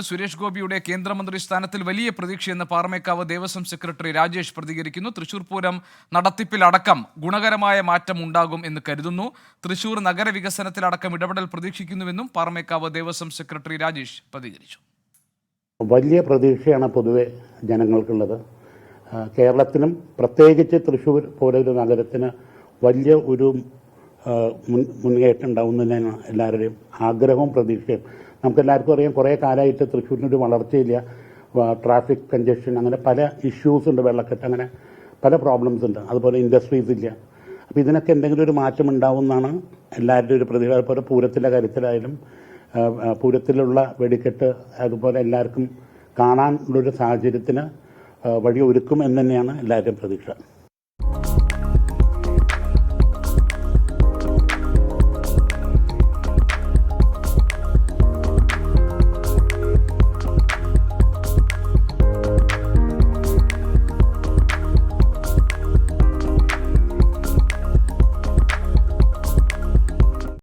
സുരേഷ് ഗോപിയുടെ കേന്ദ്രമന്ത്രി സ്ഥാനത്തിൽ വലിയ പ്രതീക്ഷയെന്ന് പാറമേക്കാവ് ദേവസ്വം സെക്രട്ടറി രാജേഷ് പ്രതികരിക്കുന്നു. തൃശൂർ പൂരം നടത്തിപ്പിലടക്കം ഗുണകരമായ മാറ്റം ഉണ്ടാകും എന്ന് കരുതുന്നു. തൃശൂർ നഗരവികസനത്തിലടക്കം ഇടപെടൽ പ്രതീക്ഷിക്കുന്നുവെന്നും പാറമേക്കാവ് ദേവസ്വം സെക്രട്ടറി രാജേഷ് പ്രതികരിച്ചു. വലിയ പ്രതീക്ഷയാണ് പൊതുവെ ജനങ്ങൾക്കുള്ളത്. കേരളത്തിനും പ്രത്യേകിച്ച് തൃശൂർ പോലൊരു നഗരത്തിന് വലിയ ഒരു മുൻകയറ്റം ഉണ്ടാവുന്നതിനാണ് എല്ലാവരുടെയും ആഗ്രഹവും പ്രതീക്ഷയും. നമുക്കെല്ലാവർക്കും അറിയാം, കുറേ കാലമായിട്ട് തൃശ്ശൂരിനൊരു വളർച്ചയില്ല. ട്രാഫിക് കൺജഷൻ, അങ്ങനെ പല ഇഷ്യൂസ് ഉണ്ട്, വെള്ളക്കെട്ട്, അങ്ങനെ പല പ്രോബ്ലംസ് ഉണ്ട്. അതുപോലെ ഇൻഡസ്ട്രീസ് ഇല്ല. അപ്പോൾ ഇതിനൊക്കെ എന്തെങ്കിലും ഒരു മാറ്റം ഉണ്ടാവും എന്നാണ് എല്ലാവരുടെയും ഒരു പ്രതീക്ഷ. അതുപോലെ പൂരത്തിൻ്റെ കാര്യത്തിലായാലും പൂരത്തിലുള്ള വെടിക്കെട്ട് അതുപോലെ എല്ലാവർക്കും കാണാനുള്ളൊരു സാഹചര്യത്തിന് വഴി ഒരുക്കും എന്ന് തന്നെയാണ് എല്ലാവരുടെയും പ്രതീക്ഷ.